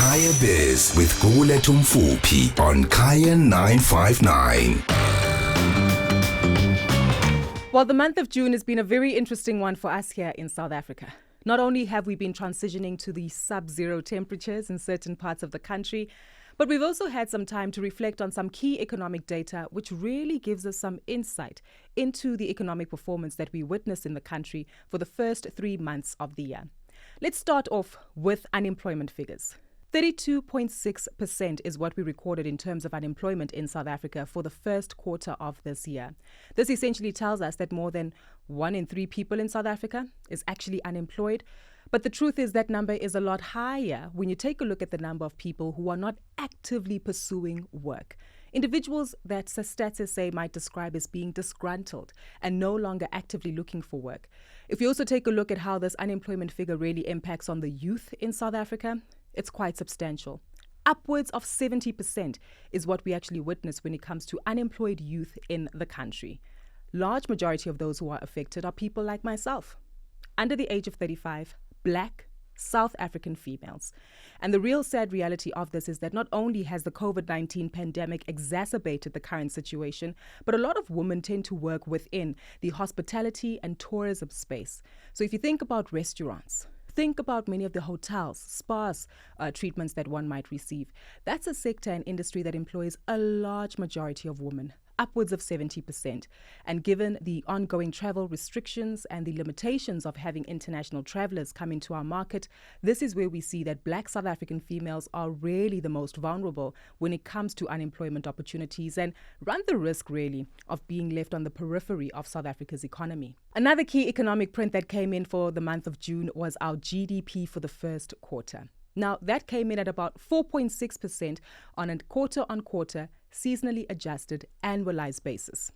Kaya Biz with Gugulethu Mfuphi on Kaya 959. Well, the month of June has been a very interesting one for us here in South Africa. Not only have we been transitioning to the sub-zero temperatures in certain parts of the country, but we've also had some time to reflect on some key economic data, which really gives us some insight into the economic performance that we witnessed in the country for the first 3 months of the year. Let's start off with unemployment figures. 32.6% is what we recorded in terms of unemployment in South Africa for the first quarter of this year. This essentially tells us that more than 1 in 3 people in South Africa is actually unemployed. But the truth is that number is a lot higher when you take a look at the number of people who are not actively pursuing work. Individuals that Stats SA might describe as being disgruntled and no longer actively looking for work. If you also take a look at how this unemployment figure really impacts on the youth in South Africa, it's quite substantial. Upwards of 70% is what we actually witness when it comes to unemployed youth in the country. Large majority of those who are affected are people like myself, under the age of 35, Black, South African females. And the real sad reality of this is that not only has the COVID-19 pandemic exacerbated the current situation, but a lot of women tend to work within the hospitality and tourism space. So if you think about restaurants, think about many of the hotels, spas, treatments that one might receive. That's a sector and industry that employs a large majority of women, upwards of 70%. And given the ongoing travel restrictions and the limitations of having international travelers come into our market, this is where we see that Black South African females are really the most vulnerable when it comes to unemployment opportunities and run the risk really of being left on the periphery of South Africa's economy. Another key economic print that came in for the month of June was our GDP for the first quarter. Now, that came in at about 4.6% on a quarter-on-quarter, seasonally adjusted, annualized basis.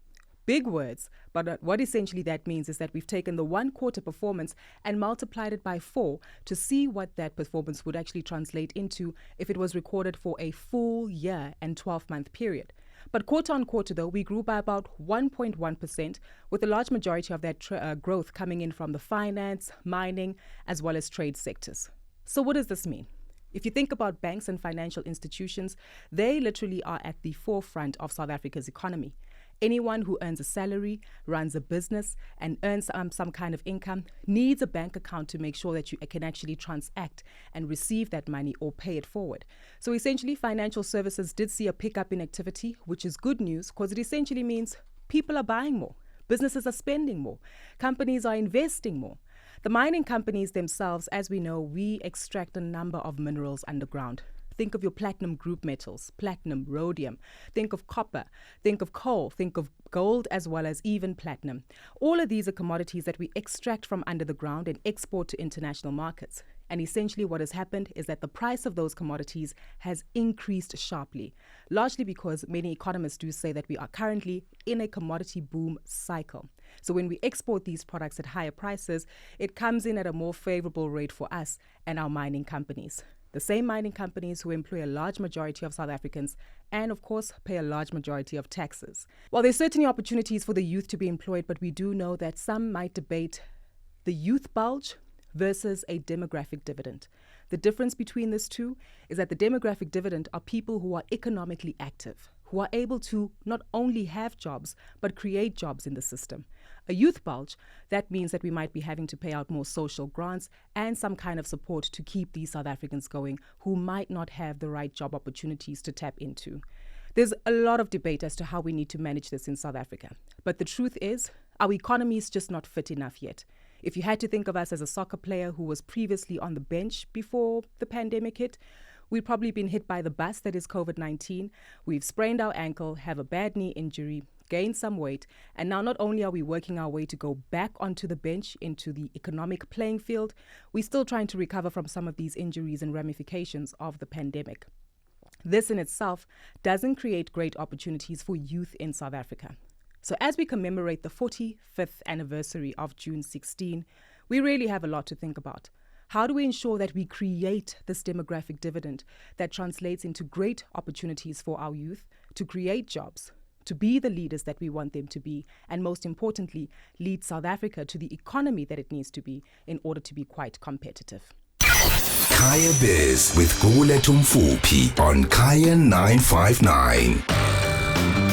Big words, but what essentially that means is that we've taken the 1 quarter performance and multiplied it by 4 to see what that performance would actually translate into if it was recorded for a full year and 12-month period. But quarter-on-quarter, though, we grew by about 1.1%, with a large majority of that growth coming in from the finance, mining, as well as trade sectors. So what does this mean? If you think about banks and financial institutions, they literally are at the forefront of South Africa's economy. Anyone who earns a salary, runs a business, and earns some kind of income needs a bank account to make sure that you can actually transact and receive that money or pay it forward. So essentially, financial services did see a pickup in activity, which is good news because it essentially means people are buying more, businesses are spending more, companies are investing more. The mining companies themselves, as we know, we extract a number of minerals underground. Think of your platinum group metals, platinum, rhodium. Think of copper, think of coal, think of gold, as well as even platinum. All of these are commodities that we extract from under the ground and export to international markets. And essentially what has happened is that the price of those commodities has increased sharply, largely because many economists do say that we are currently in a commodity boom cycle. So when we export these products at higher prices, it comes in at a more favorable rate for us and our mining companies. The same mining companies who employ a large majority of South Africans and, of course, pay a large majority of taxes. While there's certainly opportunities for the youth to be employed, but we do know that some might debate the youth bulge versus a demographic dividend. The difference between these two is that the demographic dividend are people who are economically active, who are able to not only have jobs, but create jobs in the system. A youth bulge, that means that we might be having to pay out more social grants and some kind of support to keep these South Africans going who might not have the right job opportunities to tap into. There's a lot of debate as to how we need to manage this in South Africa. But the truth is, our economy is just not fit enough yet. If you had to think of us as a soccer player who was previously on the bench before the pandemic hit, we've probably been hit by the bus that is COVID-19. We've sprained our ankle, have a bad knee injury, gained some weight, and now not only are we working our way to go back onto the bench into the economic playing field, we're still trying to recover from some of these injuries and ramifications of the pandemic. This in itself doesn't create great opportunities for youth in South Africa. So as we commemorate the 45th anniversary of June 16, we really have a lot to think about. How do we ensure that we create this demographic dividend that translates into great opportunities for our youth to create jobs, to be the leaders that we want them to be, and most importantly, lead South Africa to the economy that it needs to be in order to be quite competitive. Kaya Biz with Gugulethu Mfuphi on Kaya 959.